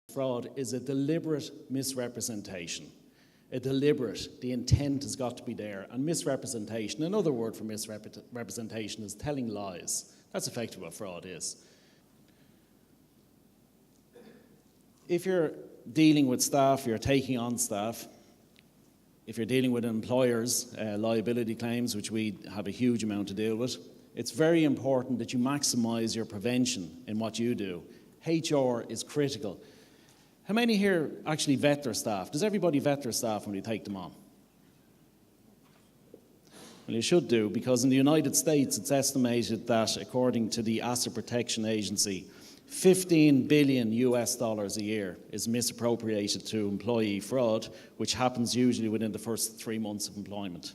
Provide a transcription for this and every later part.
Fraud is a deliberate misrepresentation. The intent has got to be there. And misrepresentation, another word for misrepresentation is telling lies. That's effectively what fraud is. If you're dealing with staff, you're taking on staff, if you're dealing with employers' liability claims, which we have a huge amount to deal with, it's very important that you maximise your prevention in what you do. HR is critical. How many here actually vet their staff? Does everybody vet their staff when you take them on? Well, you should do, because in the United States, it's estimated that, according to the Asset Protection Agency, $15 billion a year is misappropriated to employee fraud, which happens usually within the first 3 months of employment.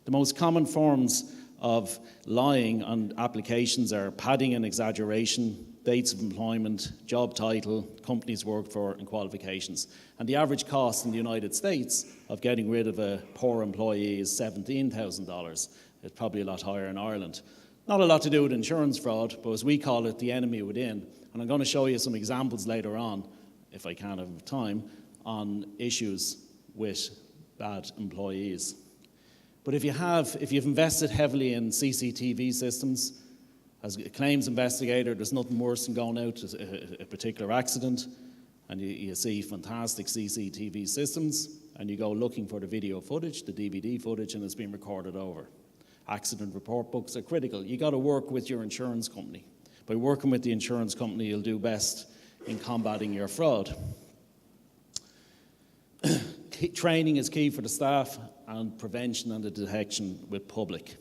The most common forms of lying on applications are padding and exaggeration, dates of employment, job title, companies worked for, and qualifications. And the average cost in the United States of getting rid of a poor employee is $17,000. It's probably a lot higher in Ireland. Not a lot to do with insurance fraud, but as we call it, the enemy within. And I'm going to show you some examples later on, if I can have time, on issues with bad employees. But if you've invested heavily in CCTV systems, as a claims investigator, there's nothing worse than going out to a particular accident and you see fantastic CCTV systems and you go looking for the video footage, the DVD footage, and it's been recorded over. Accident report books are critical. You've got to work with your insurance company. By working with the insurance company, you'll do best in combating your fraud. Training is key for the staff, and prevention and the detection with public.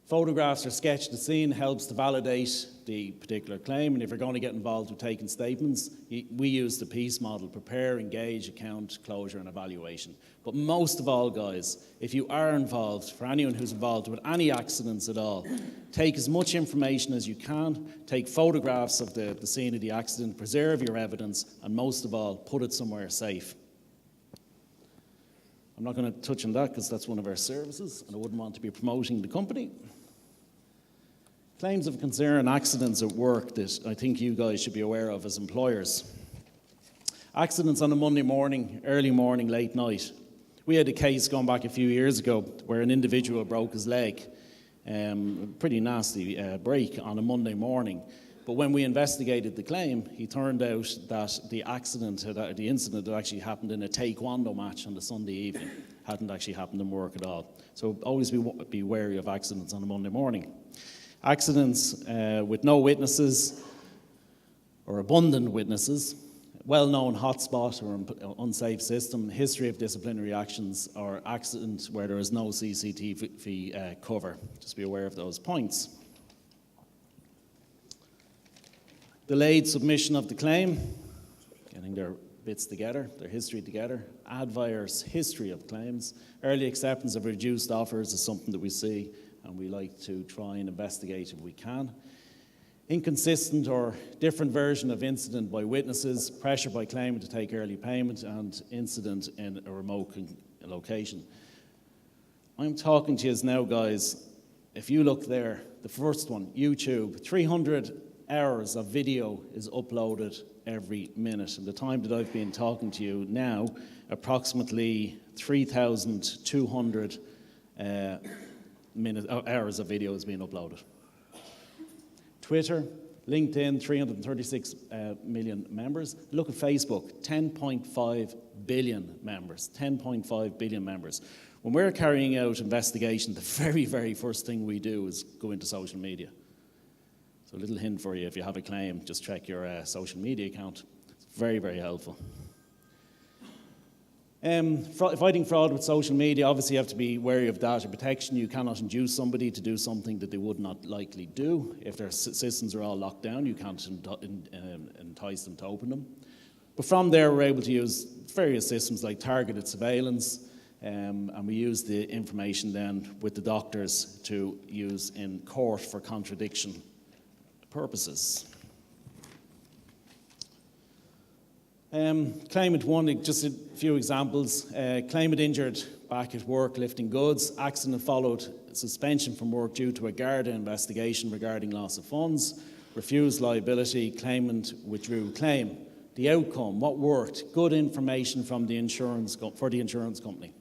Photographs or sketch the scene helps to validate the particular claim, and if you're going to get involved with taking statements, we use the PEACE model: prepare, engage, account, closure, and evaluation. But most of all, guys, if you are involved, for anyone who's involved with any accidents at all, take as much information as you can, take photographs of the scene of the accident, preserve your evidence, and most of all, put it somewhere safe. I'm not going to touch on that because that's one of our services, and I wouldn't want to be promoting the company. Claims of concern, accidents at work that I think you guys should be aware of as employers. Accidents on a Monday morning, early morning, late night. We had a case going back a few years ago where an individual broke his leg. Pretty nasty break on a Monday morning. But when we investigated the claim, it turned out that the incident had actually happened in a taekwondo match on the Sunday evening. Hadn't actually happened in work at all. So always be wary of accidents on a Monday morning. Accidents with no witnesses or abundant witnesses, well-known hotspot or unsafe system, history of disciplinary actions, or accidents where there is no CCTV cover. Just be aware of those points. Delayed submission of the claim, getting their bits together, their history together. Advire's history of claims. Early acceptance of reduced offers is something that we see, and we like to try and investigate if we can. Inconsistent or different version of incident by witnesses, pressure by claimant to take early payment, and incident in a remote location. I'm talking to you now, guys. If you look there, the first one, YouTube, 300 hours of video is uploaded every minute. And the time that I've been talking to you now, approximately 3,200 hours of video is being uploaded. Twitter, LinkedIn, 336 million members. Look at Facebook, 10.5 billion members. 10.5 billion members. When we're carrying out investigation, the very, very first thing we do is go into social media. So a little hint for you: if you have a claim, just check your social media account. It's very, very helpful. Fighting fraud with social media, obviously you have to be wary of data protection. You cannot induce somebody to do something that they would not likely do. If their systems are all locked down, you can't entice them to open them. But from there, we're able to use various systems like targeted surveillance, and we use the information then with the doctors to use in court for contradiction purposes. Claimant one, just a few examples. Claimant injured back at work lifting goods. Accident followed suspension from work due to a Garda investigation regarding loss of funds. refused liability, claimant withdrew claim. The outcome, what worked? Good information from the insurance company.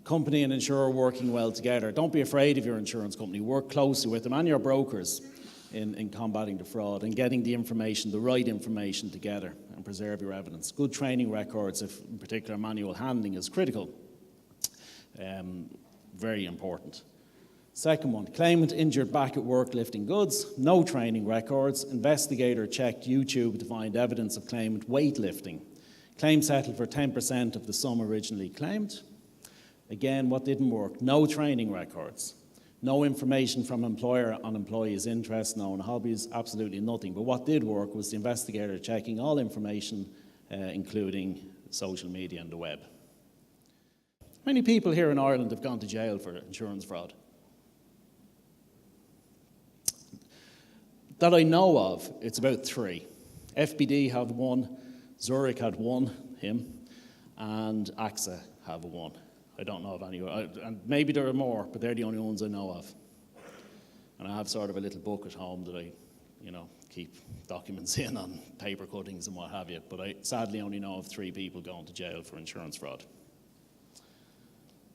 Company and insurer working well together. Don't be afraid of your insurance company. Work closely with them and your brokers in combating the fraud and getting the information, the right information together, and preserve your evidence. Good training records, if in particular manual handling is critical. Very important. Second one, claimant injured back at work lifting goods, no training records. Investigator checked YouTube to find evidence of claimant weightlifting. Claim settled for 10% of the sum originally claimed. Again, what didn't work? No training records. No information from employer on employees' interests, known hobbies, absolutely nothing. But what did work was the investigator checking all information, including social media and the web. How many people here in Ireland have gone to jail for insurance fraud? That I know of, it's about 3. FBD have 1, Zurich had 1, him, and AXA have 1. I don't know of any, and maybe there are more, but they're the only ones I know of. And I have sort of a little book at home that I, keep documents in on paper cuttings and what have you, but I sadly only know of 3 people going to jail for insurance fraud.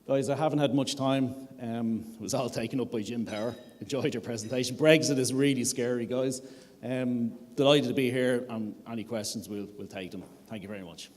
Guys, I haven't had much time. It was all taken up by Jim Power. Enjoyed your presentation. Brexit is really scary, guys. Delighted to be here, and any questions, we'll take them. Thank you very much.